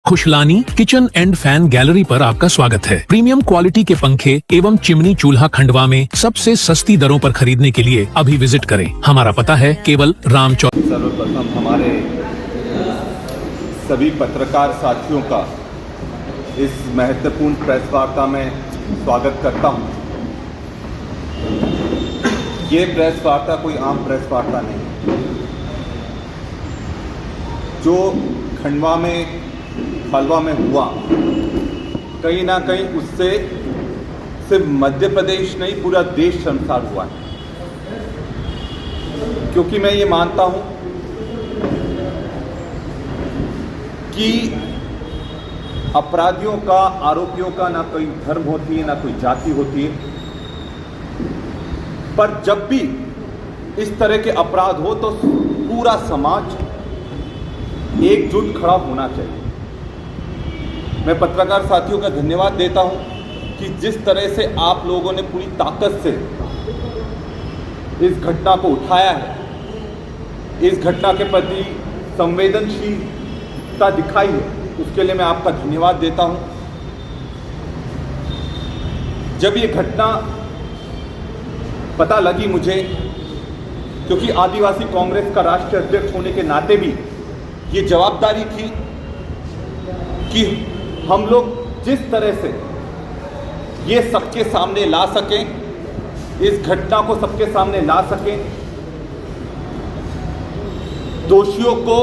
Khushlani kitchen and fan gallery पर आपका स्वागत है। प्रीमियम क्वालिटी के पंखे एवं चिमनी चूल्हा खंडवा में सबसे सस्ती दरों पर खरीदने के लिए अभी विजिट करें। हमारा पता है केवल रामचौक। सर्वप्रथम हमारे सभी पत्रकार साथियों का इस महत्वपूर्ण प्रेस वार्ता में स्वागत करता हूं। ये प्रेस वार्ता कोई आम प्रेस वार्ता नहीं। जो खंडवा में खलवा में हुआ, कहीं ना कहीं उससे सिर्फ मध्य प्रदेश नहीं पूरा देश शर्मसार हुआ है। क्योंकि मैं ये मानता हूं कि अपराधियों का, आरोपियों का ना कोई धर्म होती है ना कोई जाति होती है, पर जब भी इस तरह के अपराध हो तो पूरा समाज एकजुट खड़ा होना चाहिए। मैं पत्रकार साथियों का धन्यवाद देता हूं कि जिस तरह से आप लोगों ने पूरी ताकत से इस घटना को उठाया है, इस घटना के प्रति संवेदनशीलता दिखाई है, उसके लिए मैं आपका धन्यवाद देता हूं। जब ये घटना पता लगी मुझे, क्योंकि आदिवासी कांग्रेस का राष्ट्रीय अध्यक्ष होने के नाते भी ये जवाबदारी थी कि हम लोग जिस तरह से ये सबके सामने ला सकें, इस घटना को सबके सामने ला सकें, दोषियों को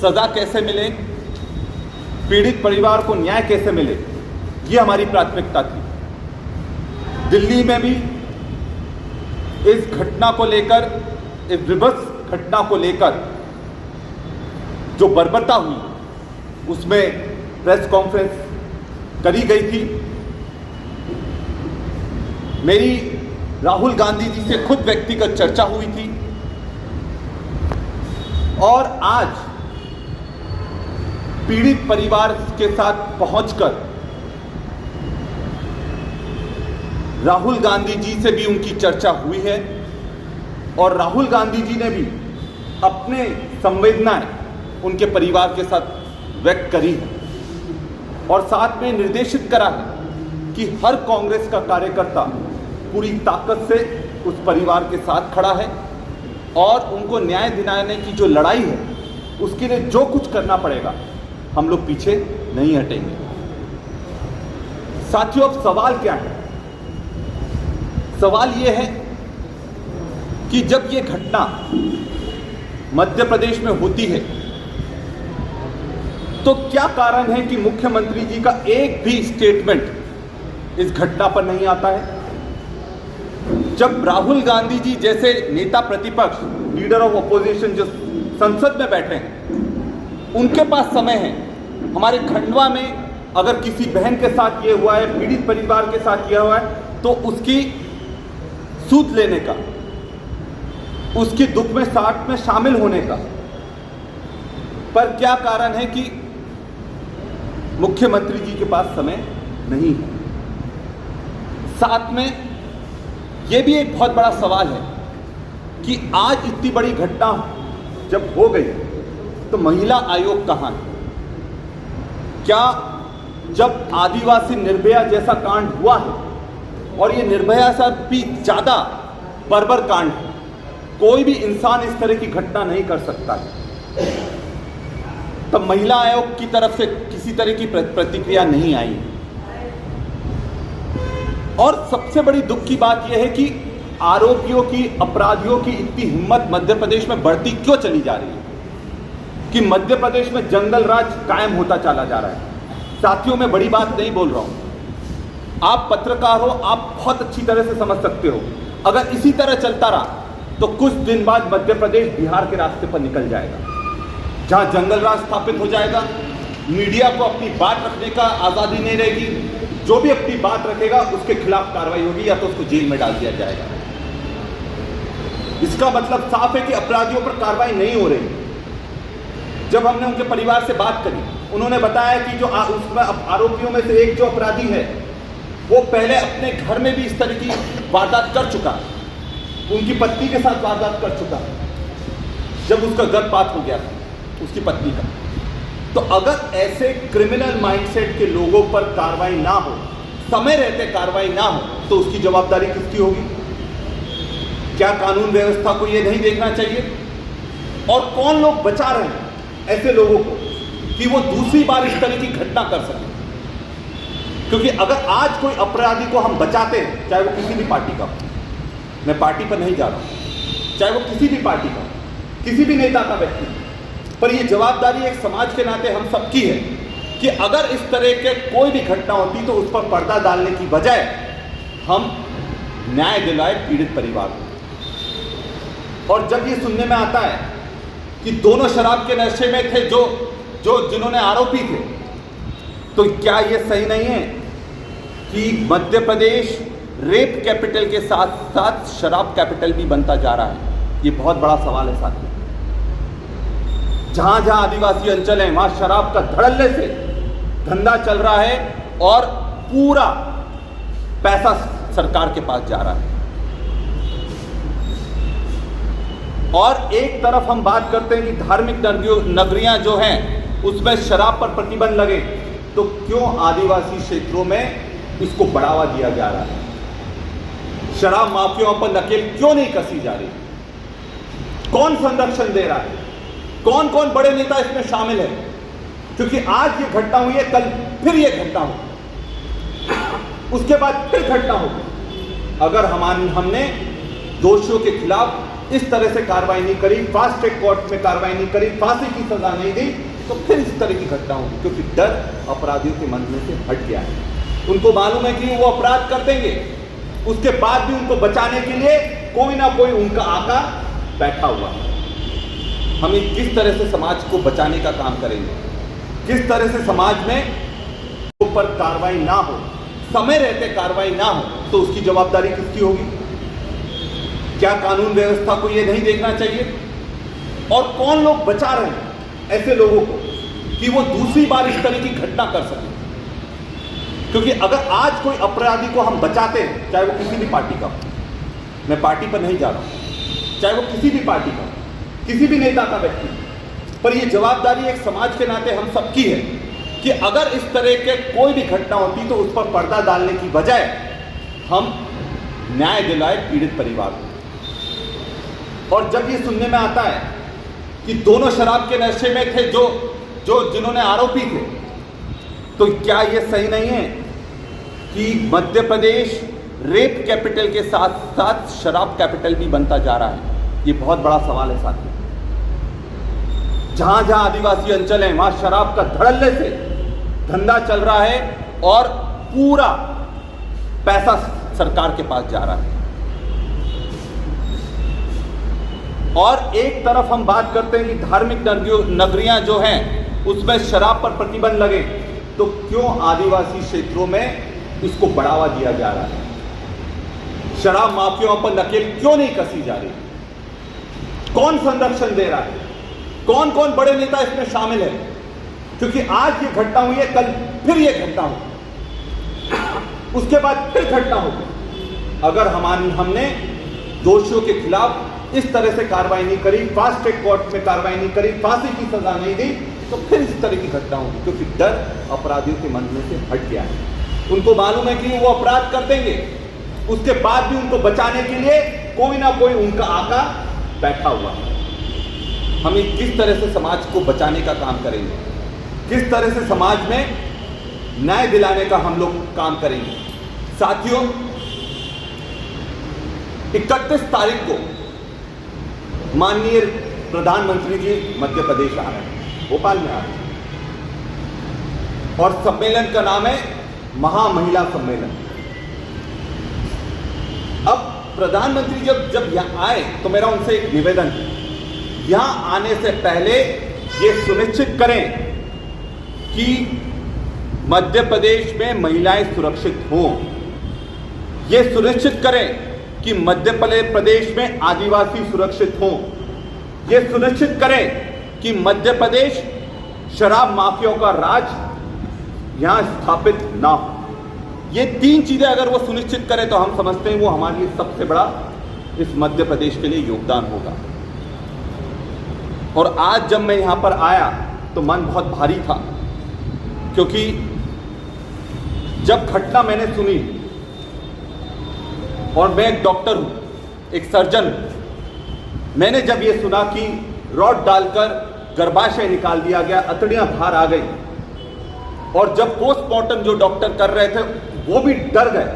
सजा कैसे मिले, पीड़ित परिवार को न्याय कैसे मिले, ये हमारी प्राथमिकता थी। दिल्ली में भी इस घटना को लेकर, इस विभत्स घटना को लेकर जो बर्बरता हुई, उसमें प्रेस कॉन्फ्रेंस करी गई थी। मेरी राहुल गांधी जी से खुद व्यक्तिगत चर्चा हुई थी और आज पीड़ित परिवार के साथ पहुंचकर राहुल गांधी जी से भी उनकी चर्चा हुई है और राहुल गांधी जी ने भी अपने संवेदनाएं उनके परिवार के साथ व्यक्त करी है और साथ में निर्देशित करा है कि हर कांग्रेस का कार्यकर्ता पूरी ताकत से उस परिवार के साथ खड़ा है और उनको न्याय दिलाने की जो लड़ाई है, उसके लिए जो कुछ करना पड़ेगा, हम लोग पीछे नहीं हटेंगे। साथियों, अब सवाल क्या है? सवाल यह है कि जब ये घटना मध्य प्रदेश में होती है तो क्या कारण है कि मुख्यमंत्री जी का एक भी स्टेटमेंट इस घटना पर नहीं आता है? जब राहुल गांधी जी जैसे नेता प्रतिपक्ष, लीडर ऑफ ऑपोजिशन, जो संसद में बैठे हैं, उनके पास समय है। हमारे खंडवा में अगर किसी बहन के साथ ये हुआ है, पीड़ित परिवार के साथ ये हुआ है, तो उसकी सूद लेने का, उसकी दुख में साथ में शामिल होने का। पर क्या कारण है कि मुख्यमंत्री जी के पास समय नहीं है? साथ में यह भी एक बहुत बड़ा सवाल है कि आज इतनी बड़ी घटना जब हो गई तो महिला आयोग कहां है? क्या जब आदिवासी निर्भया जैसा कांड हुआ है, और ये निर्भया से भी ज्यादा बर्बर कांड है, कोई भी इंसान इस तरह की घटना नहीं कर सकता है, तब महिला आयोग की तरफ से किसी तरह की प्रतिक्रिया नहीं आई। और सबसे बड़ी दुख की बात यह है कि आरोपियों की, अपराधियों की इतनी हिम्मत मध्य प्रदेश में बढ़ती क्यों चली जा रही है कि मध्य प्रदेश में जंगल राज कायम होता चला जा रहा है। साथियों, मैं बड़ी बात नहीं बोल रहा हूं, आप पत्रकार हो, आप बहुत अच्छी तरह से समझ सकते हो। अगर इसी तरह चलता रहा तो कुछ दिन बाद मध्य प्रदेश बिहार के रास्ते पर निकल जाएगा, जहां जंगल राज स्थापित हो जाएगा, मीडिया को अपनी बात रखने का आज़ादी नहीं रहेगी, जो भी अपनी बात रखेगा उसके खिलाफ कार्रवाई होगी या तो उसको जेल में डाल दिया जाएगा। इसका मतलब साफ है कि अपराधियों पर कार्रवाई नहीं हो रही। जब हमने उनके परिवार से बात करी, उन्होंने बताया कि जो उसमें आरोपियों में से एक जो अपराधी है, वो पहले अपने घर में भी इस तरह की वारदात कर चुका, उनकी पत्नी के साथ वारदात कर चुका, जब उसका गर्भपात हो गया था उसकी पत्नी का। तो अगर ऐसे क्रिमिनल माइंडसेट के लोगों पर कार्रवाई ना हो, समय रहते कार्रवाई ना हो, तो उसकी जवाबदारी किसकी होगी? क्या कानून व्यवस्था को यह नहीं देखना चाहिए? और कौन लोग बचा रहे हैं ऐसे लोगों को कि वो दूसरी बार इस तरह की घटना कर सके? क्योंकि अगर आज कोई अपराधी को हम बचाते हैं, चाहे वो किसी भी पार्टी का, मैं पार्टी पर नहीं जा रहा हूं, चाहे वो किसी भी पार्टी का, किसी भी नेता का व्यक्ति, पर ये जवाबदारी एक समाज के नाते हम सबकी है कि अगर इस तरह के कोई भी घटना होती तो उस पर पर्दा डालने की बजाय हम न्याय दिलाए पीड़ित परिवार को। और जब ये सुनने में आता है कि दोनों शराब के नशे में थे जो जिन्होंने आरोपी थे, तो क्या ये सही नहीं है कि मध्य प्रदेश रेप कैपिटल के साथ साथ शराब कैपिटल भी बनता जा रहा है? ये बहुत बड़ा सवाल है साथियों। जहां जहां आदिवासी अंचल है वहां शराब का धड़ल्ले से धंधा चल रहा है और पूरा पैसा सरकार के पास जा रहा है। और एक तरफ हम बात करते हैं कि धार्मिक नगरियां जो हैं उसमें शराब पर प्रतिबंध लगे, तो क्यों आदिवासी क्षेत्रों में इसको बढ़ावा दिया जा रहा है? शराब माफियाओं पर नकेल क्यों नहीं कसी जा रही? कौन संरक्षण दे रहा है? कौन कौन बड़े नेता इसमें शामिल है? क्योंकि आज ये घटना हुई है, कल फिर ये घटना हो, उसके बाद फिर घटना होगी। अगर हमने दोषियों के खिलाफ इस तरह से कार्रवाई नहीं करी, फास्ट ट्रैक कोर्ट में कार्रवाई नहीं करी, फांसी की सजा नहीं दी, तो फिर इस तरह की घटना होगी। क्योंकि डर अपराधियों के मन में से हट गया है। उनको मालूम है कि वो अपराध कर देंगे, उसके बाद भी उनको बचाने के लिए कोई ना कोई उनका आका बैठा हुआ है। हम किस तरह से समाज को बचाने का काम करेंगे? किस तरह से समाज में ऊपर कार्रवाई ना हो, समय रहते कार्रवाई ना हो, तो उसकी जवाबदारी किसकी होगी? क्या कानून व्यवस्था को यह नहीं देखना चाहिए? और कौन लोग बचा रहे हैं ऐसे लोगों को कि वो दूसरी बार इस तरह की घटना कर सके? क्योंकि अगर आज कोई अपराधी को हम बचाते हैं, चाहे वो किसी भी पार्टी का, मैं पार्टी पर नहीं जा रहा हूं, चाहे वो किसी भी पार्टी का, किसी भी नेता का व्यक्ति, पर यह जवाबदारी एक समाज के नाते हम सबकी है कि अगर इस तरह के कोई भी घटना होती तो उस पर पर्दा डालने की बजाय हम न्याय दिलाए पीड़ित परिवार को। और जब ये सुनने में आता है कि दोनों शराब के नशे में थे जो जिन्होंने आरोपी थे, तो क्या ये सही नहीं है कि मध्य प्रदेश रेप कैपिटल के साथ साथ शराब कैपिटल भी बनता जा रहा है? ये बहुत बड़ा सवाल है साथियों। जहां जहां आदिवासी अंचल है वहां शराब का धड़ल्ले से धंधा चल रहा है और पूरा पैसा सरकार के पास जा रहा है। और एक तरफ हम बात करते हैं कि धार्मिक नगरियां जो हैं उसमें शराब पर प्रतिबंध लगे, तो क्यों आदिवासी क्षेत्रों में इसको बढ़ावा दिया जा रहा है? शराब माफियाओं पर नकेल क्यों नहीं कसी जा रही? कौन संरक्षण दे रहा है? कौन कौन बड़े नेता इसमें शामिल है? क्योंकि आज ये घटना हुई है, कल फिर ये घटना हो, उसके बाद फिर घटना होगी। अगर हमने दोषियों के खिलाफ इस तरह से कार्रवाई नहीं करी, फास्ट ट्रैक कोर्ट में कार्रवाई नहीं करी, फांसी की सजा नहीं दी, तो फिर इस तरह की घटना होगी। क्योंकि डर अपराधियों के मन में से हट गया है। उनको मालूम है कि वो अपराध कर देंगे, उसके बाद भी उनको बचाने के लिए कोई ना कोई उनका आका बैठा हुआ है। हम किस तरह से समाज को बचाने का काम करेंगे? किस तरह से समाज में न्याय दिलाने का हम लोग काम करेंगे? साथियों, 31 तारीख को माननीय प्रधानमंत्री जी मध्य प्रदेश आ रहे हैं, भोपाल में आ रहे हैं, और सम्मेलन का नाम है महामहिला सम्मेलन। अब प्रधानमंत्री जब यहां आए तो मेरा उनसे एक निवेदन है, यहां आने से पहले ये सुनिश्चित करें कि मध्य प्रदेश में महिलाएं सुरक्षित हों। ये सुनिश्चित करें कि मध्य प्रदेश में आदिवासी सुरक्षित हों। ये सुनिश्चित करें कि मध्य प्रदेश शराब माफियाओं का राज यहां स्थापित ना हो। ये 3 चीजें अगर वो सुनिश्चित करें तो हम समझते हैं वो हमारे लिए सबसे बड़ा इस मध्य प्रदेश के लिए योगदान होगा। और आज जब मैं यहां पर आया तो तो मन बहुत भारी था, क्योंकि जब घटना मैंने सुनी, और मैं एक डॉक्टर हूं, एक सर्जन हूं, मैंने जब ये सुना कि रॉड डालकर गर्भाशय निकाल दिया गया, अतड़ियां बाहर आ गई, और जब पोस्टमार्टम जो डॉक्टर कर रहे थे वो भी डर गए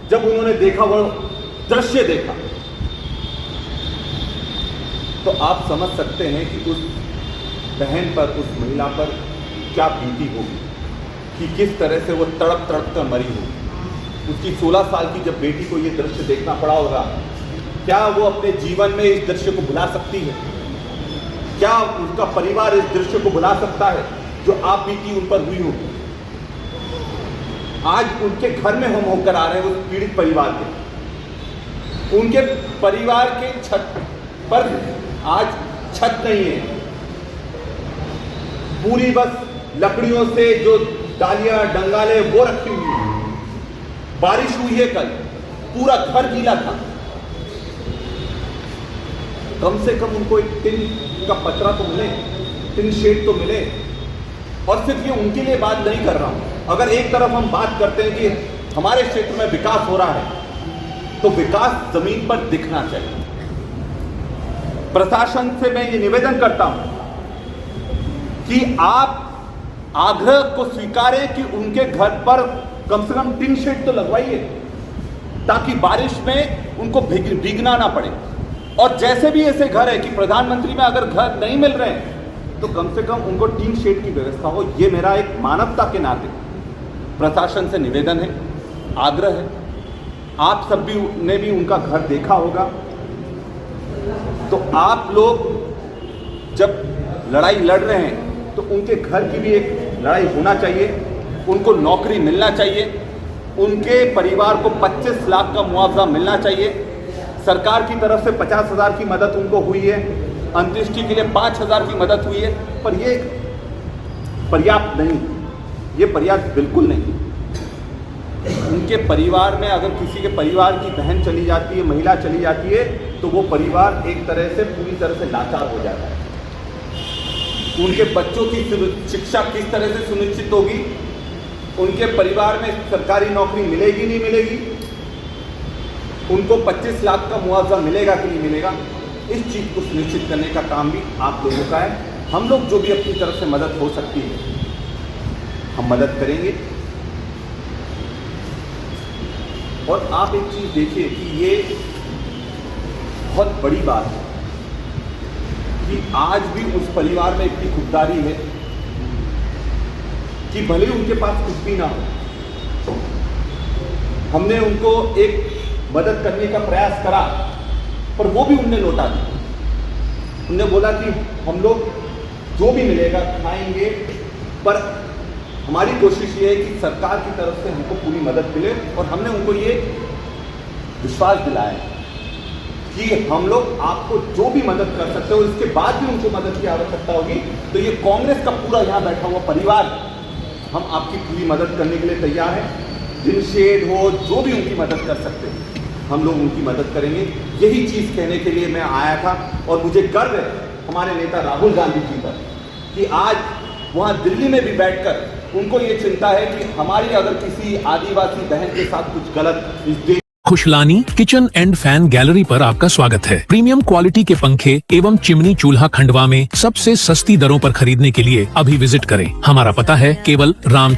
जब उन्होंने देखा, वो दृश्य देखा, तो आप समझ सकते हैं कि उस बहन पर, उस महिला पर क्या बीती होगी, कि किस तरह से वो तड़प तड़प कर मरी होगी। उसकी 16 साल की जब बेटी को ये दृश्य देखना पड़ा होगा, क्या वो अपने जीवन में इस दृश्य को भुला सकती है? क्या उसका परिवार इस दृश्य को भुला सकता है जो आप बीती उन पर हुई होगी? आज उनके घर में हम होकर आ रहे हैं, उस पीड़ित परिवार के, उनके परिवार के छत पर आज छत नहीं है, पूरी बस लकड़ियों से जो डालियां डंगाले वो रखी हुई है। बारिश हुई है कल, पूरा घर गीला था, कम से कम उनको एक टिन का पतरा तो मिले, टिन शेड तो मिले। और सिर्फ ये उनके लिए बात नहीं कर रहा हूं, अगर एक तरफ हम बात करते हैं कि हमारे क्षेत्र में विकास हो रहा है, तो विकास जमीन पर दिखना चाहिए। प्रशासन से मैं ये निवेदन करता हूं कि आप आग्रह को स्वीकारें कि उनके घर पर कम से कम टिन शेड तो लगवाइए, ताकि बारिश में उनको भीगना ना पड़े। और जैसे भी ऐसे घर है कि प्रधानमंत्री में अगर घर नहीं मिल रहे हैं, तो कम से कम उनको टिन शेड की व्यवस्था हो। ये मेरा एक मानवता के नाते प्रशासन से निवेदन है, आग्रह है। आप सब भी ने भी उनका घर देखा होगा, तो आप लोग जब लड़ाई लड़ रहे हैं तो उनके घर की भी एक लड़ाई होना चाहिए, उनको नौकरी मिलना चाहिए, उनके परिवार को 25 लाख का मुआवजा मिलना चाहिए। सरकार की तरफ से 50,000 की मदद उनको हुई है, अंत्येष्टि के लिए 5,000 की मदद हुई है, पर ये पर्याप्त नहीं, ये पर्याप्त बिल्कुल नहीं। उनके परिवार में अगर किसी के परिवार की बहन चली जाती है, महिला चली जाती है, तो वो परिवार एक तरह से पूरी तरह से लाचार हो जाता है। उनके बच्चों की शिक्षा किस तरह से सुनिश्चित होगी, उनके परिवार में सरकारी नौकरी मिलेगी नहीं मिलेगी, उनको 25 लाख का मुआवजा मिलेगा कि नहीं मिलेगा, इस चीज़ को सुनिश्चित करने का काम भी आप लोगों का है। हम लोग जो भी अपनी तरफ से मदद हो सकती है हम मदद करेंगे। और आप एक चीज़ देखिए कि ये बहुत बड़ी बात है कि आज भी उस परिवार में इतनी खुददारी है कि भले उनके पास कुछ भी ना हो, हमने उनको एक मदद करने का प्रयास करा, पर वो भी उनने लौटा दी। उनने बोला कि हम लोग जो भी मिलेगा खाएंगे, पर हमारी कोशिश ये है कि सरकार की तरफ से हमको पूरी मदद मिले। और हमने उनको ये विश्वास दिलाया कि हम लोग आपको जो भी मदद कर सकते हो, इसके बाद भी उनको मदद की आवश्यकता होगी तो ये कांग्रेस का पूरा यहाँ बैठा हुआ परिवार, हम आपकी पूरी मदद करने के लिए तैयार हैं। जिन शेड हो, जो भी उनकी मदद कर सकते हैं, हम लोग उनकी मदद करेंगे। यही चीज़ कहने के लिए मैं आया था। और मुझे गर्व है हमारे नेता राहुल गांधी जी पर कि आज वहाँ दिल्ली में भी बैठकर उनको ये चिंता है कि हमारी अगर किसी आदिवासी बहन के साथ कुछ गलत इस देश। Khushlani kitchen and fan gallery पर आपका स्वागत है। प्रीमियम क्वालिटी के पंखे एवं चिमनी चूल्हा खंडवा में सबसे सस्ती दरों पर खरीदने के लिए अभी विजिट करें। हमारा पता है केवल राम